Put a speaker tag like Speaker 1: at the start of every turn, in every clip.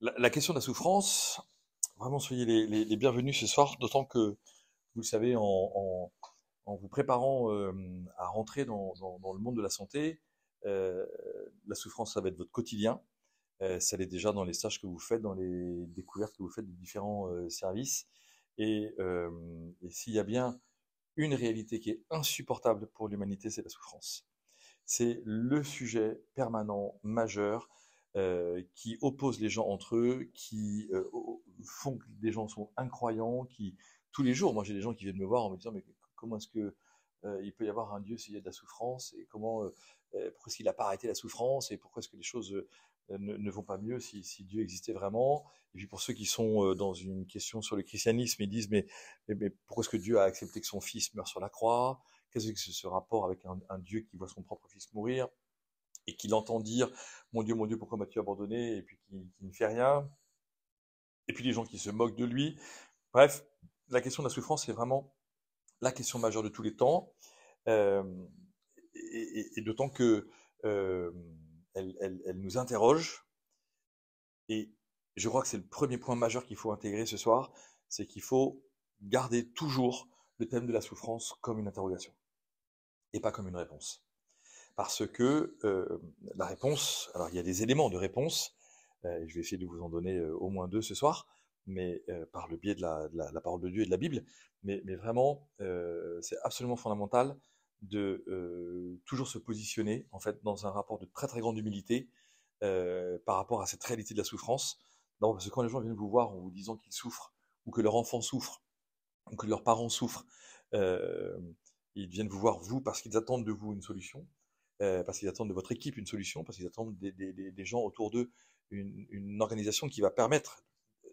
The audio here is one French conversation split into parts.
Speaker 1: La question de la souffrance, vraiment soyez les bienvenus ce soir, d'autant que, vous le savez, en vous préparant à rentrer dans le monde de la santé, euh, la souffrance, ça va être votre quotidien. Ça l'est déjà dans les stages que vous faites, dans les découvertes que vous faites de différents services. Et s'il y a bien une réalité qui est insupportable pour l'humanité, c'est la souffrance. C'est le sujet permanent, majeur, qui oppose les gens entre eux, qui font que des gens sont incroyants, qui tous les jours, moi j'ai des gens qui viennent me voir en me disant mais comment est-ce que il peut y avoir un Dieu s'il y a de la souffrance et pourquoi est-ce qu'il n'a pas arrêté la souffrance et pourquoi est-ce que les choses ne vont pas mieux si Dieu existait vraiment. Et puis pour ceux qui sont dans une question sur le christianisme, ils disent mais pourquoi est-ce que Dieu a accepté que son fils meure sur la croix? Qu'est-ce que c'est ce rapport avec un Dieu qui voit son propre fils mourir et qui l'entend dire mon Dieu, pourquoi m'as-tu abandonné? Et puis qui ne fait rien. Et puis les gens qui se moquent de lui. Bref, la question de la souffrance, c'est vraiment la question majeure de tous les temps. Euh, et d'autant que euh, elle nous interroge. Et je crois que c'est le premier point majeur qu'il faut intégrer ce soir, c'est qu'il faut garder toujours le thème de la souffrance comme une interrogation et pas comme une réponse. Parce que la réponse, alors il y a des éléments de réponse, je vais essayer de vous en donner au moins deux ce soir, mais par le biais de la parole de Dieu et de la Bible, mais vraiment, c'est absolument fondamental de toujours se positionner en fait dans un rapport de très très grande humilité par rapport à cette réalité de la souffrance. Non, parce que quand les gens viennent vous voir en vous disant qu'ils souffrent, ou que leur enfant souffre, ou que leurs parents souffrent, euh, ils viennent vous voir vous parce qu'ils attendent de vous une solution, parce qu'ils attendent de votre équipe une solution, parce qu'ils attendent des gens autour d'eux une organisation qui va permettre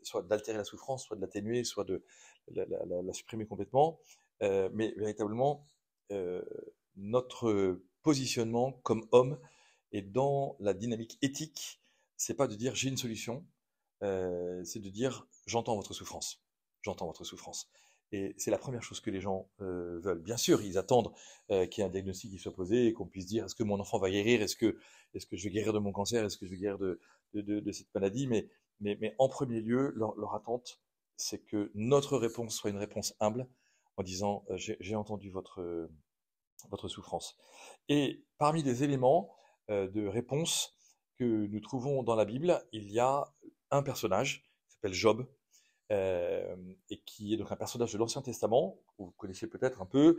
Speaker 1: soit d'altérer la souffrance, soit de l'atténuer, soit de la supprimer complètement. Mais véritablement, euh, notre positionnement comme homme et dans la dynamique éthique, c'est pas de dire j'ai une solution, c'est de dire j'entends votre souffrance, j'entends votre souffrance. Et c'est la première chose que les gens veulent. Bien sûr, ils attendent qu'il y ait un diagnostic qui soit posé et qu'on puisse dire est-ce que mon enfant va guérir, est-ce que je vais guérir de mon cancer, est-ce que je vais guérir de cette maladie. Mais en premier lieu, leur attente, c'est que notre réponse soit une réponse humble en disant j'ai entendu votre souffrance. Et parmi les éléments de réponse que nous trouvons dans la Bible, il y a un personnage qui s'appelle Job, et qui est donc un personnage de l'Ancien Testament, que vous connaissez peut-être un peu.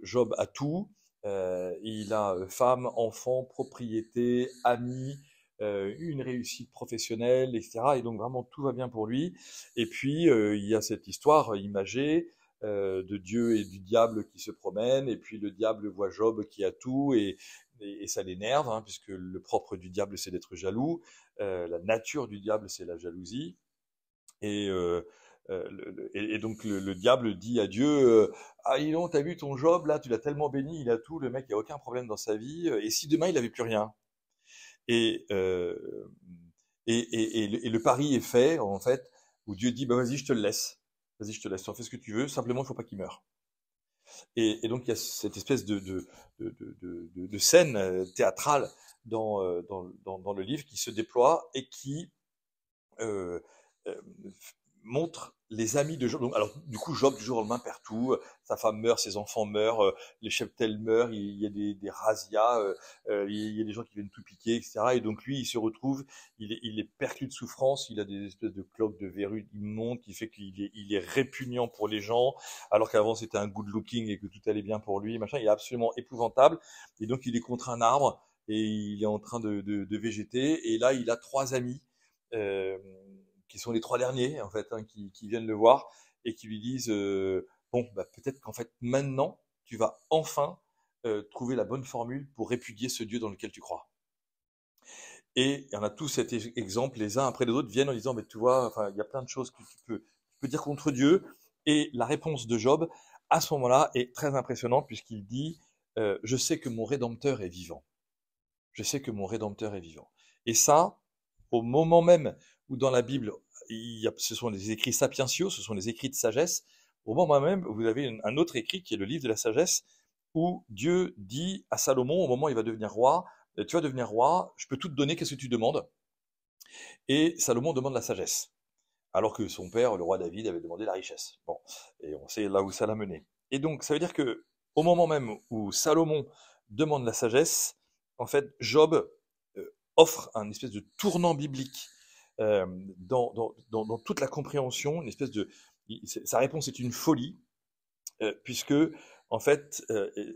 Speaker 1: Job a tout, il a femme, enfant, propriété, amis, une réussite professionnelle, etc. Et donc vraiment tout va bien pour lui. Et puis il y a cette histoire imagée de Dieu et du diable qui se promènent, et puis le diable voit Job qui a tout, et ça l'énerve, hein, puisque le propre du diable c'est d'être jaloux, la nature du diable c'est la jalousie, et, et donc le diable dit à Dieu ah dis donc, t'as vu ton Job là, tu l'as tellement béni, il a tout, le mec il a aucun problème dans sa vie, et si demain il avait plus rien? Et, euh, et le pari est fait en fait, où Dieu dit bah vas-y je te le laisse, vas-y je te laisse, tu en fais ce que tu veux, simplement il faut pas qu'il meure. Et donc il y a cette espèce de scène théâtrale dans le livre qui se déploie et qui euh, euh, montre les amis de Job. Donc, alors, du coup, Job, du jour au lendemain, perd tout. Sa femme meurt, ses enfants meurent, les cheptels meurent, il y a des razzias, il y a des gens qui viennent tout piquer, etc. Et donc, lui, il se retrouve, il est perclus de souffrance, il a des espèces de cloques de verrues immondes qui fait qu'il est répugnant pour les gens, alors qu'avant, c'était un good looking et que tout allait bien pour lui, machin. Il est absolument épouvantable. Et donc, il est contre un arbre et il est en train de végéter. Et là, il a trois amis. Euh, qui sont les trois derniers en fait, hein, qui viennent le voir et qui lui disent bon, bah, peut-être qu'en fait maintenant tu vas enfin trouver la bonne formule pour répudier ce Dieu dans lequel tu crois. Et on a tous cet exemple, les uns après les autres viennent en disant mais tu vois, enfin il y a plein de choses que tu peux dire contre Dieu. Et la réponse de Job à ce moment-là est très impressionnante puisqu'il dit je sais que mon Rédempteur est vivant. Je sais que mon Rédempteur est vivant. Et ça, au moment même où dans la Bible, ce sont les écrits sapientiaux, ce sont les écrits de sagesse, au moment même, vous avez un autre écrit qui est le livre de la sagesse, où Dieu dit à Salomon, au moment où il va devenir roi, tu vas devenir roi, je peux tout te donner, qu'est-ce que tu demandes? Et Salomon demande la sagesse, alors que son père, le roi David, avait demandé la richesse. Bon, et on sait là où ça l'a mené. Et donc, ça veut dire que au moment même où Salomon demande la sagesse, en fait, Job offre un espèce de tournant biblique dans toute la compréhension, une espèce de... Sa réponse est une folie, puisque, en fait,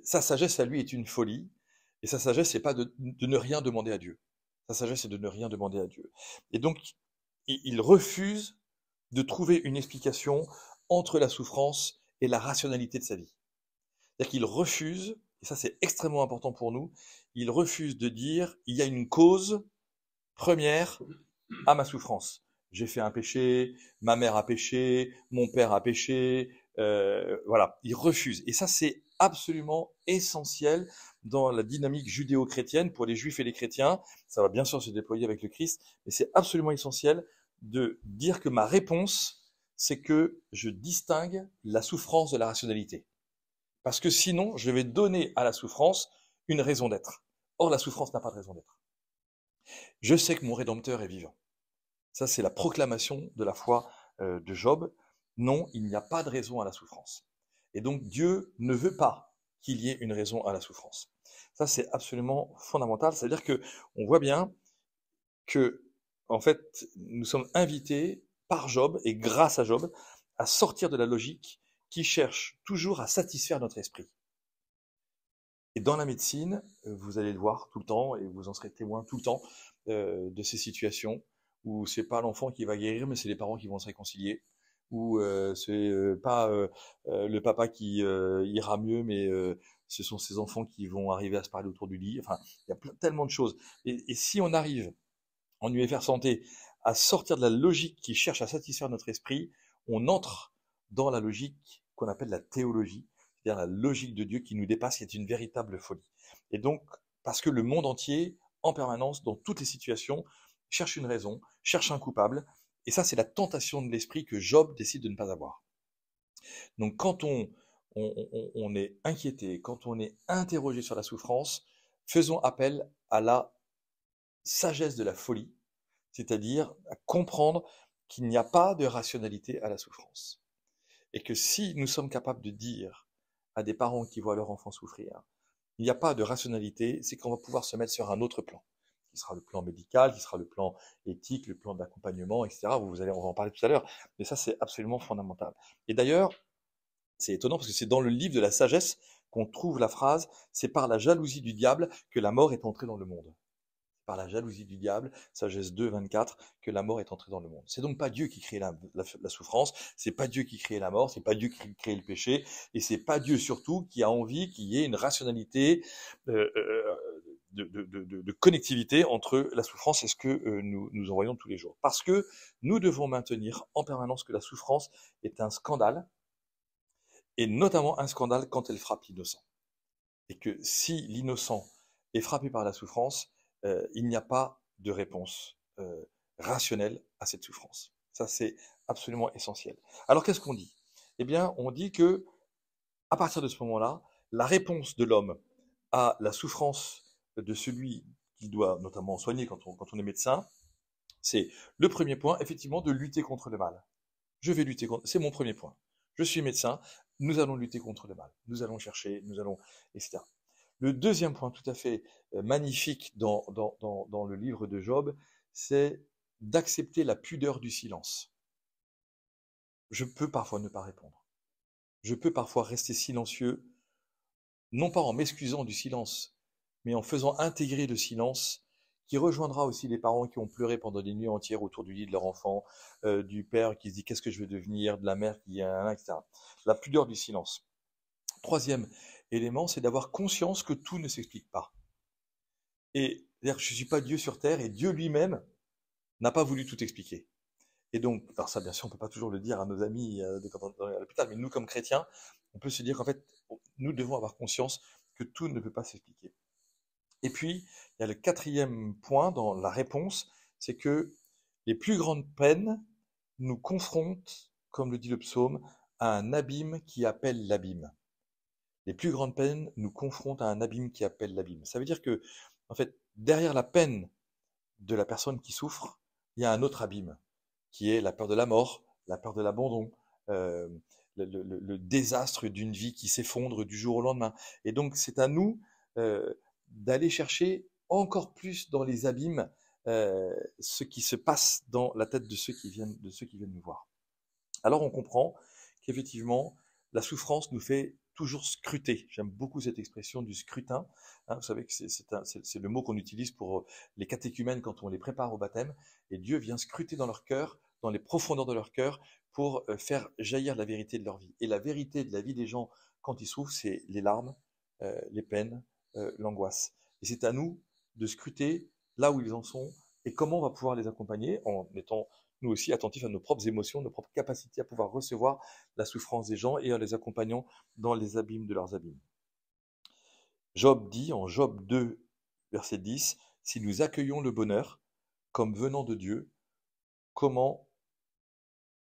Speaker 1: sa sagesse à lui est une folie, et sa sagesse, c'est pas de ne rien demander à Dieu. Sa sagesse, c'est de ne rien demander à Dieu. Et donc, il refuse de trouver une explication entre la souffrance et la rationalité de sa vie. C'est-à-dire qu'il refuse, et ça c'est extrêmement important pour nous, il refuse de dire il y a une cause première à ma souffrance. J'ai fait un péché, ma mère a péché, mon père a péché, voilà, il refuse. Et ça c'est absolument essentiel dans la dynamique judéo-chrétienne pour les juifs et les chrétiens. Ça va bien sûr se déployer avec le Christ, mais c'est absolument essentiel de dire que ma réponse, c'est que je distingue la souffrance de la rationalité. Parce que sinon, je vais donner à la souffrance une raison d'être. Or, la souffrance n'a pas de raison d'être. Je sais que mon Rédempteur est vivant. Ça, c'est la proclamation de la foi de Job. Non, il n'y a pas de raison à la souffrance. Et donc, Dieu ne veut pas qu'il y ait une raison à la souffrance. Ça, c'est absolument fondamental. C'est-à-dire que on voit bien que, en fait, nous sommes invités par Job et grâce à Job à sortir de la logique qui cherche toujours à satisfaire notre esprit. Et dans la médecine, vous allez le voir tout le temps, et vous en serez témoin tout le temps, de ces situations où c'est pas l'enfant qui va guérir, mais c'est les parents qui vont se réconcilier, où c'est pas le papa qui ira mieux, mais ce sont ses enfants qui vont arriver à se parler autour du lit. Enfin, il y a tellement de choses. Et si on arrive en UFR Santé à sortir de la logique qui cherche à satisfaire notre esprit, on entre dans la logique qu'on appelle la théologie, c'est-à-dire la logique de Dieu qui nous dépasse, qui est une véritable folie. Et donc, parce que le monde entier, en permanence, dans toutes les situations, cherche une raison, cherche un coupable, et ça, c'est la tentation de l'esprit que Job décide de ne pas avoir. Donc, quand on est inquiété, quand on est interrogé sur la souffrance, faisons appel à la sagesse de la folie, c'est-à-dire à comprendre qu'il n'y a pas de rationalité à la souffrance. Et que si nous sommes capables de dire à des parents qui voient leur enfant souffrir, il n'y a pas de rationalité, c'est qu'on va pouvoir se mettre sur un autre plan, qui sera le plan médical, qui sera le plan éthique, le plan d'accompagnement, etc. On va en parler tout à l'heure, mais ça c'est absolument fondamental. Et d'ailleurs, c'est étonnant parce que c'est dans le livre de la sagesse qu'on trouve la phrase « C'est par la jalousie du diable que la mort est entrée dans le monde ». Par la jalousie du diable, sagesse 2, 24, que la mort est entrée dans le monde. C'est donc pas Dieu qui crée la souffrance, c'est pas Dieu qui crée la mort, c'est pas Dieu qui crée le péché, et c'est pas Dieu surtout qui a envie qu'il y ait une rationalité de connectivité entre la souffrance et ce que nous envoyons tous les jours. Parce que nous devons maintenir en permanence que la souffrance est un scandale, et notamment un scandale quand elle frappe l'innocent. Et que si l'innocent est frappé par la souffrance, il n'y a pas de réponse rationnelle à cette souffrance. Ça, c'est absolument essentiel. Alors, qu'est-ce qu'on dit? Eh bien, on dit que, à partir de ce moment-là, la réponse de l'homme à la souffrance de celui qu'il doit notamment soigner quand on est médecin, c'est le premier point, effectivement, de lutter contre le mal. Je vais lutter contre... C'est mon premier point. Je suis médecin, nous allons lutter contre le mal. Nous allons chercher, nous allons... etc. Le deuxième point tout à fait magnifique dans le livre de Job, c'est d'accepter la pudeur du silence. Je peux parfois ne pas répondre. Je peux parfois rester silencieux, non pas en m'excusant du silence, mais en faisant intégrer le silence, qui rejoindra aussi les parents qui ont pleuré pendant des nuits entières autour du lit de leur enfant, du père qui se dit qu'est-ce que je vais devenir, de la mère qui etc. La pudeur du silence. Troisième élément, c'est d'avoir conscience que tout ne s'explique pas. Et c'est-à-dire que je ne suis pas Dieu sur terre et Dieu lui-même n'a pas voulu tout expliquer. Et donc, alors ça, bien sûr, on ne peut pas toujours le dire à nos amis quand on est à l'hôpital, mais nous, comme chrétiens, on peut se dire qu'en fait, nous devons avoir conscience que tout ne peut pas s'expliquer. Et puis, il y a le quatrième point dans la réponse, c'est que les plus grandes peines nous confrontent, comme le dit le psaume, à un abîme qui appelle l'abîme. Les plus grandes peines nous confrontent à un abîme qui appelle l'abîme. Ça veut dire que, en fait, derrière la peine de la personne qui souffre, il y a un autre abîme, qui est la peur de la mort, la peur de l'abandon, euh, le désastre d'une vie qui s'effondre du jour au lendemain. Et donc, c'est à nous d'aller chercher encore plus dans les abîmes ce qui se passe dans la tête de ceux qui viennent nous voir. Alors, on comprend qu'effectivement, la souffrance nous fait toujours scruter. J'aime beaucoup cette expression du scrutin. Hein, vous savez que c'est le mot qu'on utilise pour les catéchumènes quand on les prépare au baptême. Et Dieu vient scruter dans leur cœur, dans les profondeurs de leur cœur, pour faire jaillir la vérité de leur vie. Et la vérité de la vie des gens, quand ils souffrent, c'est les larmes, les peines, l'angoisse. Et c'est à nous de scruter là où ils en sont et comment on va pouvoir les accompagner en étant nous aussi attentifs à nos propres émotions, nos propres capacités à pouvoir recevoir la souffrance des gens et en les accompagnant dans les abîmes de leurs abîmes. Job dit en Job 2, verset 10, « Si nous accueillons le bonheur comme venant de Dieu, comment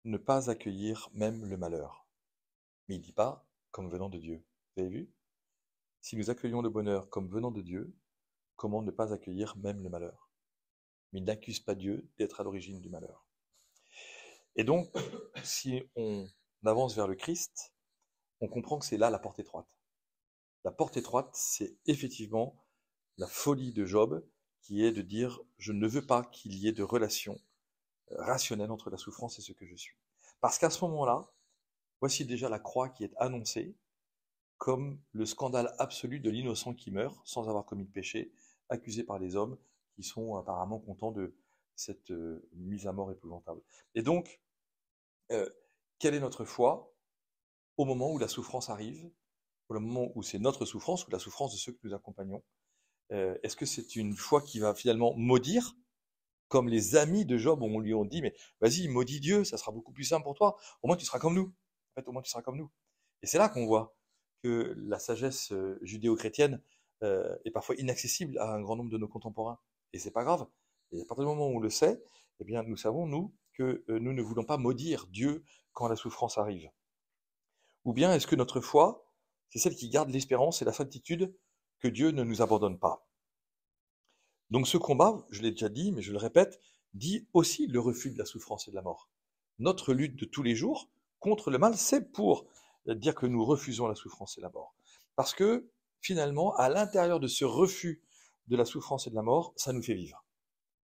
Speaker 1: ne pas accueillir même le malheur ?» Mais il ne dit pas comme venant de Dieu. Vous avez vu? Si nous accueillons le bonheur comme venant de Dieu, comment ne pas accueillir même le malheur? Mais il n'accuse pas Dieu d'être à l'origine du malheur. Et donc, si on avance vers le Christ, on comprend que c'est là la porte étroite. La porte étroite, c'est effectivement la folie de Job, qui est de dire « je ne veux pas qu'il y ait de relation rationnelle entre la souffrance et ce que je suis ». Parce qu'à ce moment-là, voici déjà la croix qui est annoncée comme le scandale absolu de l'innocent qui meurt sans avoir commis de péché, accusé par les hommes qui sont apparemment contents de cette mise à mort épouvantable. Et donc, quelle est notre foi au moment où la souffrance arrive, au moment où c'est notre souffrance ou la souffrance de ceux que nous accompagnons? Est-ce que c'est une foi qui va finalement maudire, comme les amis de Job lui ont dit, mais vas-y, maudis Dieu, ça sera beaucoup plus simple pour toi, au moins tu seras comme nous. En fait, au moins tu seras comme nous. Et c'est là qu'on voit que la sagesse judéo-chrétienne est parfois inaccessible à un grand nombre de nos contemporains. Et c'est pas grave. Et à partir du moment où on le sait, eh bien, nous savons, nous, que nous ne voulons pas maudire Dieu quand la souffrance arrive. Ou bien est-ce que notre foi, c'est celle qui garde l'espérance et la certitude que Dieu ne nous abandonne pas? Donc ce combat, je l'ai déjà dit, mais je le répète, dit aussi le refus de la souffrance et de la mort. Notre lutte de tous les jours contre le mal, c'est pour dire que nous refusons la souffrance et la mort. Parce que finalement, à l'intérieur de ce refus de la souffrance et de la mort, ça nous fait vivre.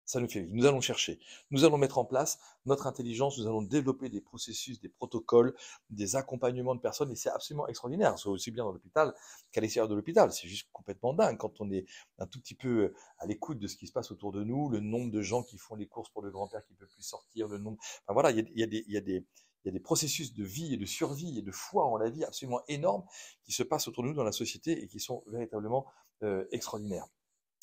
Speaker 1: Ça nous fait vivre. Nous allons chercher. Nous allons mettre en place notre intelligence. Nous allons développer des processus, des protocoles, des accompagnements de personnes. Et c'est absolument extraordinaire. C'est aussi bien dans l'hôpital qu'à l'extérieur de l'hôpital. C'est juste complètement dingue quand on est un tout petit peu à l'écoute de ce qui se passe autour de nous, le nombre de gens qui font les courses pour le grand-père qui ne peut plus sortir, le nombre. Enfin voilà, il y a des processus de vie et de survie et de foi en la vie absolument énormes qui se passent autour de nous dans la société et qui sont véritablement extraordinaires.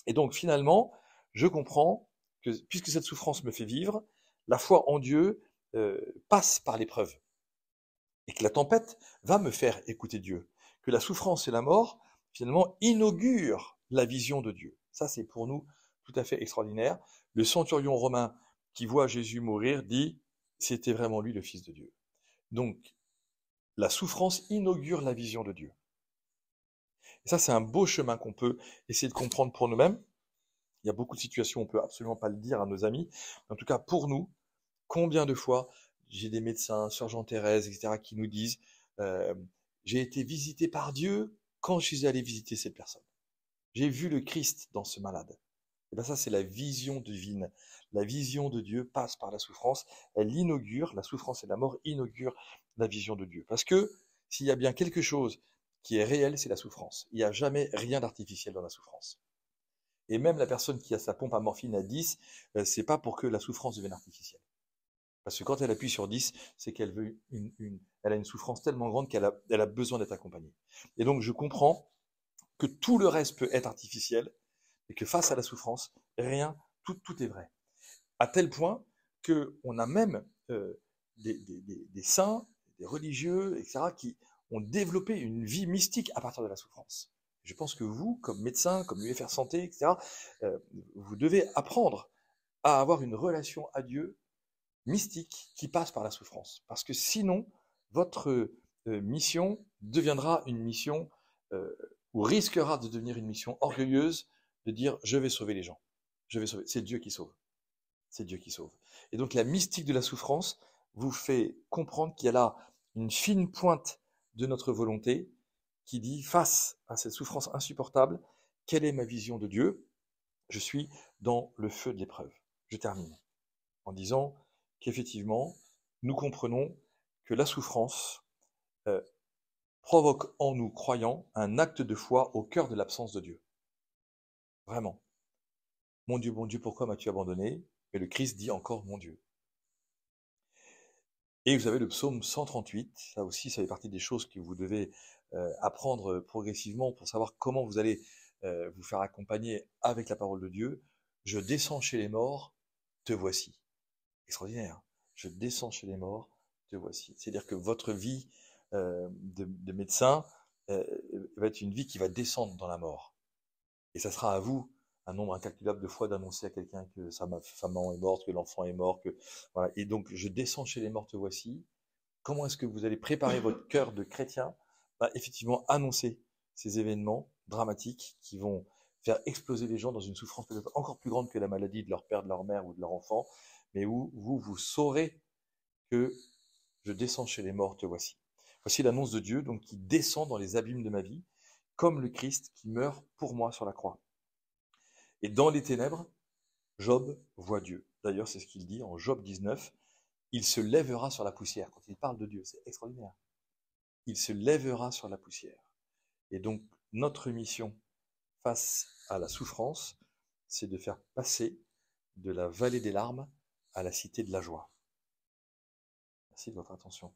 Speaker 1: Et donc finalement, je comprends que puisque cette souffrance me fait vivre, la foi en Dieu passe par l'épreuve. Et que la tempête va me faire écouter Dieu. Que la souffrance et la mort, finalement, inaugurent la vision de Dieu. Ça, c'est pour nous tout à fait extraordinaire. Le centurion romain qui voit Jésus mourir dit « c'était vraiment lui le Fils de Dieu ». Donc, la souffrance inaugure la vision de Dieu. Et ça, c'est un beau chemin qu'on peut essayer de comprendre pour nous-mêmes. Il y a beaucoup de situations où on ne peut absolument pas le dire à nos amis. En tout cas, pour nous, combien de fois j'ai des médecins, Sœur Jean-Thérèse, etc., qui nous disent j'ai été visité par Dieu quand je suis allé visiter cette personne. J'ai vu le Christ dans ce malade. Et bien ça, c'est la vision divine. La vision de Dieu passe par la souffrance. Elle inaugure, la souffrance et la mort inaugurent la vision de Dieu. Parce que s'il y a bien quelque chose qui est réel, c'est la souffrance. Il n'y a jamais rien d'artificiel dans la souffrance. Et même la personne qui a sa pompe à morphine à 10, c'est pas pour que la souffrance devienne artificielle. Parce que quand elle appuie sur 10, c'est qu'elle veut elle a une souffrance tellement grande qu'elle a besoin d'être accompagnée. Et donc je comprends que tout le reste peut être artificiel, et que face à la souffrance, rien, tout est vrai. À tel point qu'on a même des saints, des religieux, etc., qui ont développé une vie mystique à partir de la souffrance. Je pense que vous, comme médecin, comme UFR Santé, etc., vous devez apprendre à avoir une relation à Dieu mystique qui passe par la souffrance. Parce que sinon, votre mission deviendra une mission, ou risquera de devenir une mission orgueilleuse, de dire « je vais sauver les gens ». C'est Dieu qui sauve. c'est Dieu qui sauve. Et donc la mystique de la souffrance vous fait comprendre qu'il y a là une fine pointe de notre volonté qui dit, face à cette souffrance insupportable, quelle est ma vision de Dieu? Je suis dans le feu de l'épreuve. Je termine en disant qu'effectivement, nous comprenons que la souffrance provoque en nous, croyants, un acte de foi au cœur de l'absence de Dieu. Vraiment. Mon Dieu, pourquoi m'as-tu abandonné? Et le Christ dit encore, mon Dieu. Et vous avez le psaume 138, ça aussi, ça fait partie des choses que vous devez apprendre progressivement pour savoir comment vous allez vous faire accompagner avec la parole de Dieu. Je descends chez les morts, te voici. Extraordinaire. Je descends chez les morts, te voici. C'est-à-dire que votre vie de médecin va être une vie qui va descendre dans la mort. Et ça sera à vous, un nombre incalculable de fois, d'annoncer à quelqu'un que sa maman est morte, que l'enfant est mort, que voilà. Et donc, je descends chez les morts, te voici. Comment est-ce que vous allez préparer votre cœur de chrétien? Effectivement, annoncer ces événements dramatiques qui vont faire exploser les gens dans une souffrance peut-être encore plus grande que la maladie de leur père, de leur mère ou de leur enfant, mais où vous saurez que je descends chez les morts, te voici. Voici l'annonce de Dieu, donc qui descend dans les abîmes de ma vie, comme le Christ qui meurt pour moi sur la croix. Et dans les ténèbres, Job voit Dieu. D'ailleurs, c'est ce qu'il dit en Job 19. Il se lèvera sur la poussière. Quand il parle de Dieu, c'est extraordinaire. Il se lèvera sur la poussière. Et donc, notre mission face à la souffrance, c'est de faire passer de la vallée des larmes à la cité de la joie. Merci de votre attention.